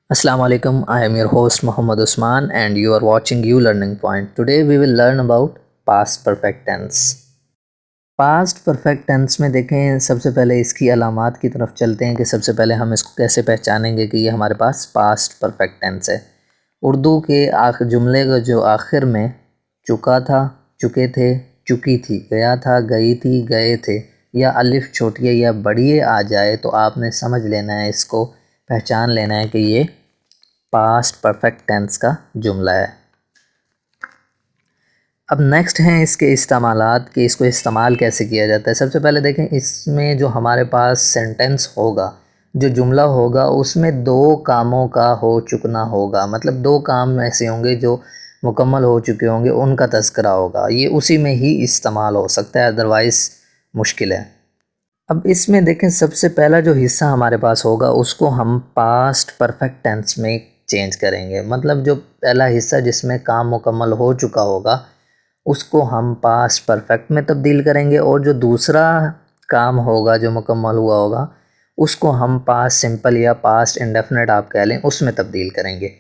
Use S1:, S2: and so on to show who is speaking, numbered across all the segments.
S1: Assalamu alaikum. I am your host Muhammad Usman and you are watching You Learning Point. Today we will learn about past perfect tense. Past perfect tense में देखें, सबसे पहले इसकी अलामात की तरफ चलते हैं कि सबसे पहले हम इसको कैसे पहचानेंगे कि ये हमारे पास past perfect tense है। उर्दू के जुमले का जो आखिर में चुका था, चुके थे, चुकी थी, गया था, गई थी, गए थे या अलिफ छोटिए या बड़िए आ जाए तो आपने समझ लेना है, इसको पहचान लेना है कि ये पास्ट परफेक्ट टेंस का जुमला है। अब नेक्स्ट हैं इसके इस्तेमालात कि इसको इस्तेमाल कैसे किया जाता है। सबसे पहले देखें, इसमें जो हमारे पास सेंटेंस होगा, जो जुमला होगा, उसमें दो कामों का हो चुकना होगा। मतलब दो काम ऐसे होंगे जो मुकम्मल हो चुके होंगे, उनका तज़किरा होगा। ये उसी में ही इस्तेमाल हो सकता है, अदरवाइज़ मुश्किल है। अब इसमें देखें, सबसे पहला जो हिस्सा हमारे पास होगा उसको हम पास्ट परफेक्ट टेंस में चेंज करेंगे। मतलब जो पहला हिस्सा जिसमें काम मुकम्मल हो चुका होगा उसको हम पास्ट परफेक्ट में तब्दील करेंगे, और जो दूसरा काम होगा जो मुकम्मल हुआ होगा उसको हम पास्ट सिंपल या पास्ट इंडेफिनिट आप कह लें, उसमें तब्दील करेंगे।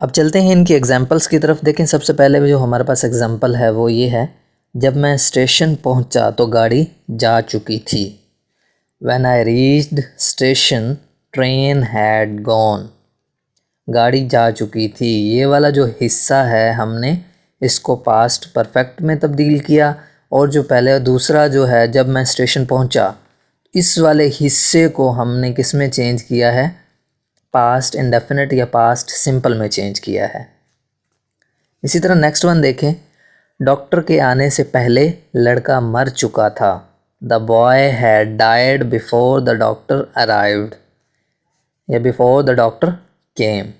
S1: अब चलते हैं इनकी एग्जांपल्स की तरफ। देखें, सबसे पहले जो हमारे पास एग्जांपल है वो ये है, जब मैं स्टेशन पहुंचा तो गाड़ी जा चुकी थी। When I reached station, train had gone. गाड़ी जा चुकी थी। ये वाला जो हिस्सा है हमने इसको पास्ट परफेक्ट में तब्दील किया, और जो पहले दूसरा जो है जब मैं स्टेशन पहुंचा, इस वाले हिस्से को हमने किस में चेंज किया है, पास्ट इंडेफिनिट या पास्ट सिंपल में चेंज किया है। इसी तरह नेक्स्ट वन देखें, डॉक्टर के आने से पहले लड़का मर चुका था। The boy had died before the doctor arrived या बिफोर द डॉक्टर केम।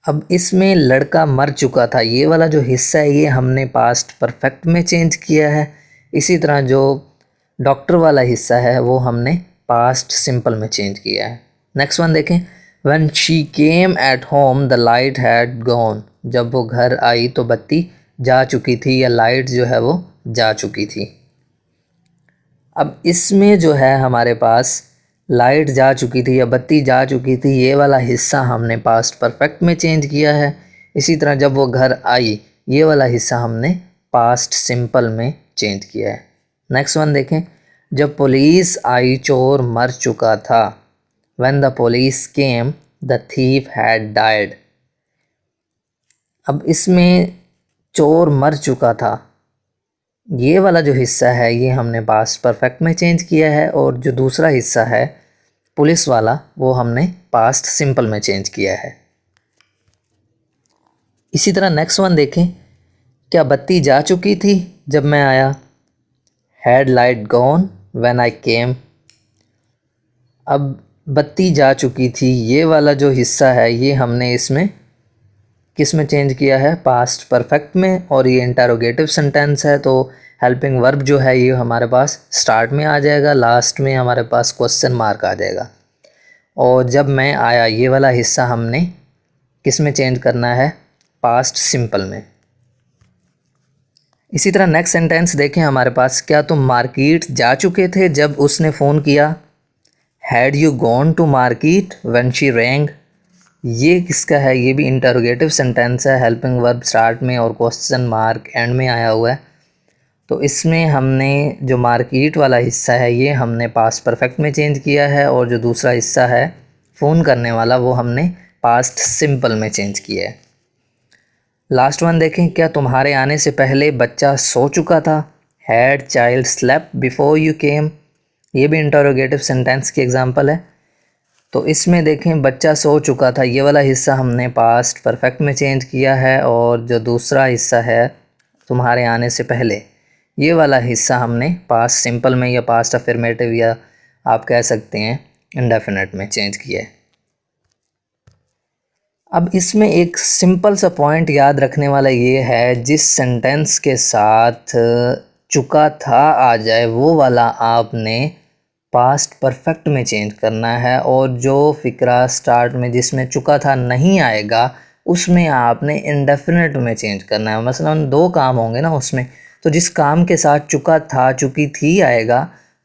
S1: अब इसमें लड़का मर चुका था, ये वाला जो हिस्सा है ये हमने पास्ट परफेक्ट में चेंज किया है। इसी तरह जो डॉक्टर वाला हिस्सा है वो हमने पास्ट सिंपल में चेंज किया है। नेक्स्ट वन देखें, when she came at home the light had gone. जब वो घर आई तो बत्ती जा चुकी थी या लाइट जो है वो जा चुकी थी। अब इसमें जो है हमारे पास लाइट जा चुकी थी या बत्ती जा चुकी थी, ये वाला हिस्सा हमने पास्ट परफेक्ट में चेंज किया है। इसी तरह जब वो घर आई, ये वाला हिस्सा हमने पास्ट सिंपल में चेंज किया है। नेक्स्ट वन देखें, जब पुलिस आई चोर मर चुका था। When the police came, the thief had died. अब इसमें चोर मर चुका था, ये वाला जो हिस्सा है ये हमने पास्ट परफेक्ट में चेंज किया है, और जो दूसरा हिस्सा है पुलिस वाला वो हमने पास्ट सिंपल में चेंज किया है। इसी तरह नेक्स्ट वन देखें, क्या बत्ती जा चुकी थी जब मैं आया। Had light gone when I came. अब बत्ती जा चुकी थी, ये वाला जो हिस्सा है ये हमने इसमें किस में चेंज किया है, पास्ट परफेक्ट में, और ये इंटरोगेटिव सेंटेंस है तो हेल्पिंग वर्ब जो है ये हमारे पास स्टार्ट में आ जाएगा, लास्ट में हमारे पास क्वेश्चन मार्क आ जाएगा। और जब मैं आया, ये वाला हिस्सा हमने किस में चेंज करना है, पास्ट सिंपल में। इसी तरह नेक्स्ट सेंटेंस देखें हमारे पास, क्या तुम मार्केट जा चुके थे जब उसने फ़ोन किया। Had you gone to market when she rang? ये किसका है, ये भी इंटरोगेटिव सेंटेंस है, हेल्पिंग वर्ब स्टार्ट में और क्वेश्चन मार्क एंड में आया हुआ है। तो इसमें हमने जो मार्केट वाला हिस्सा है ये हमने पास्ट परफेक्ट में चेंज किया है, और जो दूसरा हिस्सा है फ़ोन करने वाला वो हमने पास्ट सिंपल में चेंज किया है। लास्ट वन देखें, क्या तुम्हारे आने से पहले बच्चा सो चुका था। Had child slept before you came? ये भी इंटरोगेटिव सेंटेंस की एग्जांपल है। तो इसमें देखें, बच्चा सो चुका था, ये वाला हिस्सा हमने पास्ट परफेक्ट में चेंज किया है, और जो दूसरा हिस्सा है तुम्हारे आने से पहले, ये वाला हिस्सा हमने पास्ट सिंपल में या पास्ट अफर्मेटिव या आप कह सकते हैं इंडेफिनिट में चेंज किया है। अब इसमें एक सिंपल सा पॉइंट याद रखने वाला ये है, जिस सेंटेंस के साथ चुका था आ जाए वो वाला आपने पास्ट परफेक्ट में चेंज करना है, और जो फ़िक्रा स्टार्ट में जिसमें चुका था नहीं आएगा उसमें आपने इंडेफिनिट में चेंज करना है। मसलन दो काम होंगे ना उसमें, तो जिस काम के साथ चुका था चुकी थी आएगा